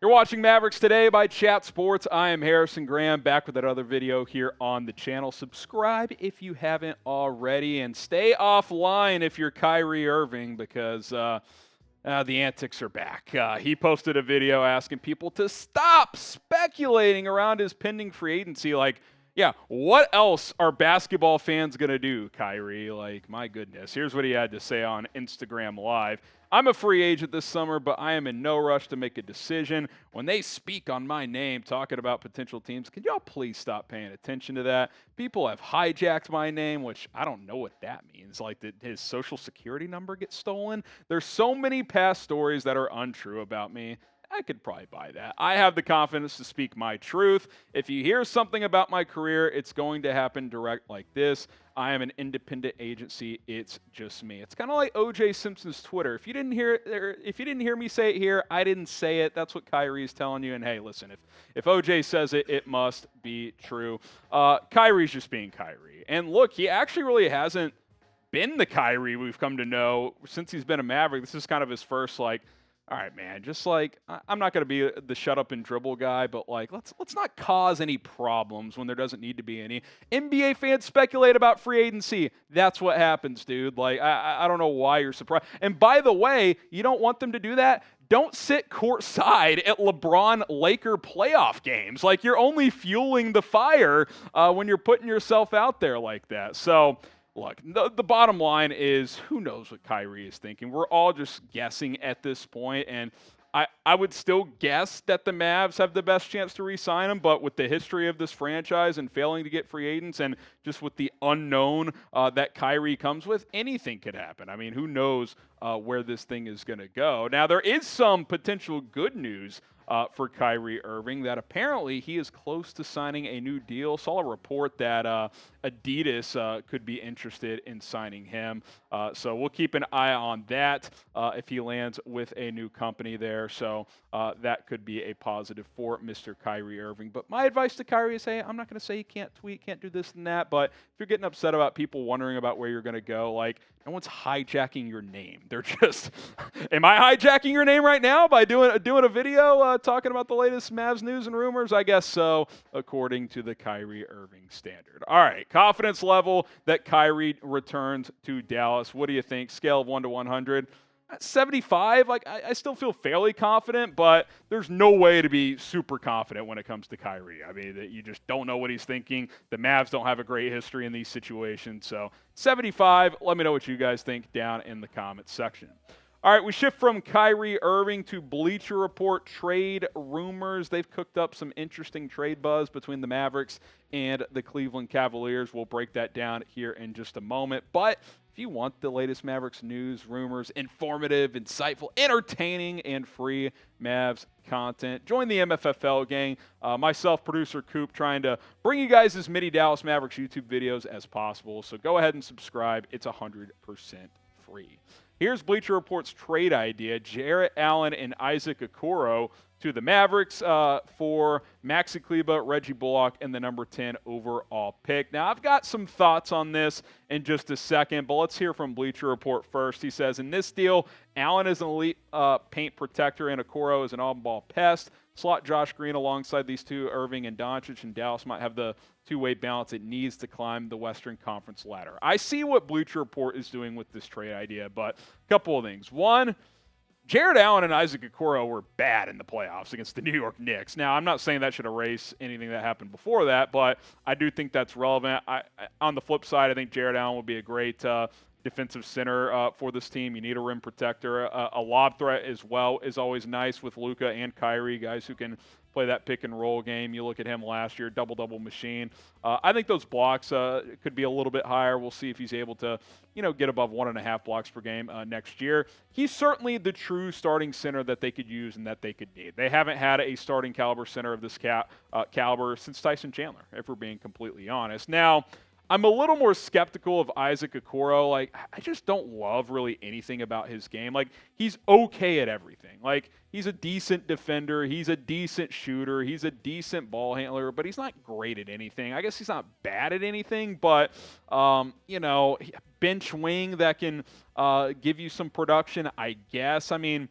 You're watching Mavericks Today by Chat Sports. I am Harrison Graham, back with another video here on the channel. Subscribe if you haven't already, and stay offline if you're Kyrie Irving, because the antics are back. He posted a video asking people to stop speculating around his pending free agency. Like, yeah, what else are basketball fans going to do, Kyrie? Like, my goodness. Here's what he had to say on Instagram Live. I'm a free agent this summer, but I am in no rush to make a decision. When they speak on my name, talking about potential teams, can y'all please stop paying attention to that? People have hijacked my name, which I don't know what that means. Like, did his social security number get stolen? There's so many past stories that are untrue about me. I could probably buy that. I have the confidence to speak my truth. If you hear something about my career, it's going to happen direct like this. I am an independent agency. It's just me. It's kind of like O.J. Simpson's Twitter. If you didn't hear me say it here, I didn't say it. That's what Kyrie's telling you. And hey, listen, if O.J. says it, it must be true. Kyrie's just being Kyrie. And look, he actually really hasn't been the Kyrie we've come to know since he's been a Maverick. This is kind of his first, like, all right, man, just like, I'm not going to be the shut up and dribble guy, but like, let's not cause any problems when there doesn't need to be any. NBA fans speculate about free agency. That's what happens, dude. Like, I don't know why you're surprised. And by the way, you don't want them to do that? Don't sit courtside at LeBron-Laker playoff games. Like, you're only fueling the fire when you're putting yourself out there like that. So, look, the bottom line is, who knows what Kyrie is thinking? We're all just guessing at this point, and I would still guess that the Mavs have the best chance to re-sign him, but with the history of this franchise and failing to get free agents and just with the unknown that Kyrie comes with, anything could happen. I mean, who knows where this thing is going to go. Now, there is some potential good news for Kyrie Irving, that apparently he is close to signing a new deal. Saw a report that Adidas could be interested in signing him. So we'll keep an eye on that if he lands with a new company there. So that could be a positive for Mr. Kyrie Irving. But my advice to Kyrie is, hey, I'm not going to say you can't tweet, can't do this and that, but if you're getting upset about people wondering about where you're going to go, like, no one's hijacking your name. They're just, am I hijacking your name right now by doing a video talking about the latest Mavs news and rumors? I guess so, according to the Kyrie Irving standard. All right, confidence level that Kyrie returns to Dallas. What do you think? Scale of 1 to 100. 75, like, I still feel fairly confident, but there's no way to be super confident when it comes to Kyrie. I mean, you just don't know what he's thinking. The Mavs don't have a great history in these situations. So 75, let me know what you guys think down in the comments section. All right, we shift from Kyrie Irving to Bleacher Report trade rumors. They've cooked up some interesting trade buzz between the Mavericks and the Cleveland Cavaliers. We'll break that down here in just a moment. But if you want the latest Mavericks news, rumors, informative, insightful, entertaining, and free Mavs content, join the MFFL gang. Myself, producer Coop, trying to bring you guys as many Dallas Mavericks YouTube videos as possible. So go ahead and subscribe. It's 100% free. Here's Bleacher Report's trade idea: Jarrett Allen and Isaac Okoro to the Mavericks for Maxi Kleber, Reggie Bullock, and the number 10 overall pick. Now, I've got some thoughts on this in just a second, but let's hear from Bleacher Report first. He says, in this deal, Allen is an elite paint protector and Okoro is an on-ball pest. Slot Josh Green alongside these two, Irving and Doncic, and Dallas might have the two-way balance it needs to climb the Western Conference ladder. I see what Bleacher Report is doing with this trade idea, but a couple of things. One, Jarrett Allen and Isaac Okoro were bad in the playoffs against the New York Knicks. Now, I'm not saying that should erase anything that happened before that, but I do think that's relevant. On the flip side, I think Jarrett Allen would be a great defensive center for this team. You need a rim protector. A lob threat as well is always nice with Luka and Kyrie, guys who can play that pick and roll game. You look at him last year, double-double machine. I think those blocks could be a little bit higher. We'll see if he's able to, get above 1.5 blocks per game next year. He's certainly the true starting center that they could use and that they could need. They haven't had a starting caliber center of this caliber since Tyson Chandler, if we're being completely honest. Now, I'm a little more skeptical of Isaac Okoro. Like, I just don't love really anything about his game. Like, he's okay at everything. Like, he's a decent defender. He's a decent shooter. He's a decent ball handler, but he's not great at anything. I guess he's not bad at anything, but, bench wing that can give you some production, I guess. I mean,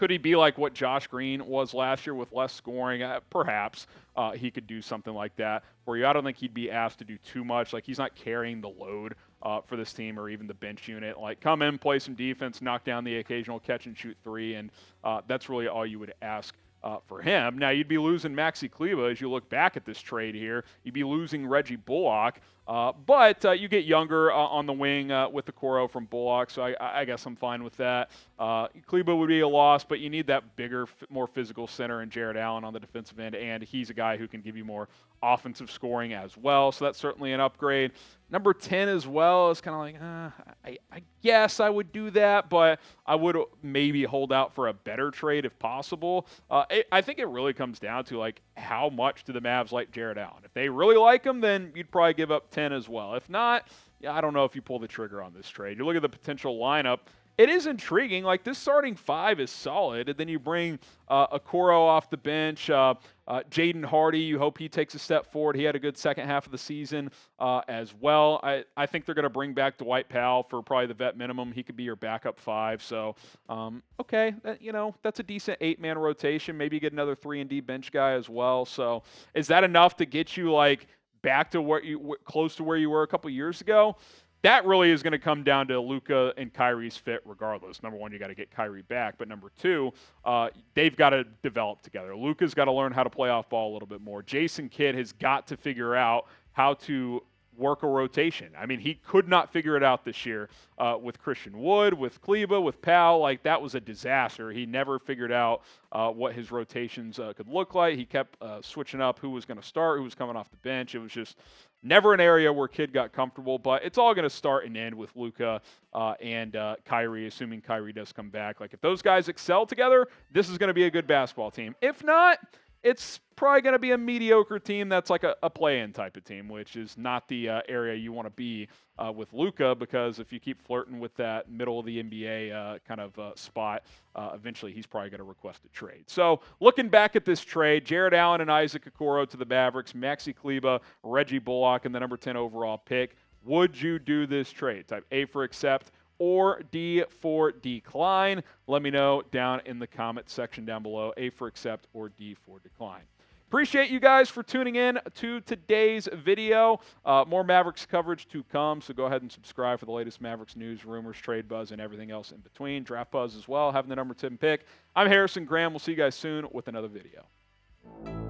Could he be like what Josh Green was last year with less scoring? Perhaps he could do something like that for you. I don't think he'd be asked to do too much. Like, he's not carrying the load for this team or even the bench unit. Like, come in, play some defense, knock down the occasional catch and shoot three, and that's really all you would ask for him. Now, you'd be losing Maxi Kleber as you look back at this trade here. You'd be losing Reggie Bullock, but you get younger on the wing with Okoro from Bullock, so I guess I'm fine with that. Kleber would be a loss, but you need that bigger, more physical center in Jarrett Allen on the defensive end, and he's a guy who can give you more offensive scoring as well, so that's certainly an upgrade. Number 10 as well is kind of like, I guess I would do that, but I would maybe hold out for a better trade if possible. I think it really comes down to, like, how much do the Mavs like Jarrett Allen? If they really like him, then you'd probably give up 10 as well. If not, yeah, I don't know if you pull the trigger on this trade. You look at the potential lineup. It is intriguing. Like, this starting five is solid, and then you bring Okoro off the bench, Jaden Hardy. You hope he takes a step forward. He had a good second half of the season as well. I think they're going to bring back Dwight Powell for probably the vet minimum. He could be your backup five. So, okay, that's a decent 8-man rotation. Maybe you get another 3-and-D bench guy as well. So, is that enough to get you, like, back to close to where you were a couple years ago? That really is going to come down to Luka and Kyrie's fit regardless. Number one, you got to get Kyrie back. But number two, they've got to develop together. Luka's got to learn how to play off ball a little bit more. Jason Kidd has got to figure out how to work a rotation. I mean, he could not figure it out this year with Christian Wood, with Kleber, with Powell. Like, that was a disaster. He never figured out what his rotations could look like. He kept switching up who was going to start, who was coming off the bench. It was just never an area where Kidd got comfortable, but it's all going to start and end with Luka and Kyrie, assuming Kyrie does come back. Like, if those guys excel together, this is going to be a good basketball team. If not, it's probably going to be a mediocre team that's like a play-in type of team, which is not the area you want to be with Luka, because if you keep flirting with that middle of the NBA kind of spot, eventually he's probably going to request a trade. So looking back at this trade, Jarrett Allen and Isaac Okoro to the Mavericks, Maxi Kleber, Reggie Bullock, and the number 10 overall pick. Would you do this trade? Type A for accept or D for decline. Let me know down in the comment section down below. A for accept or D for decline. Appreciate you guys for tuning in to today's video. More Mavericks coverage to come, so go ahead and subscribe for the latest Mavericks news, rumors, trade buzz, and everything else in between. Draft buzz as well, having the number 10 pick. I'm Harrison Graham. We'll see you guys soon with another video.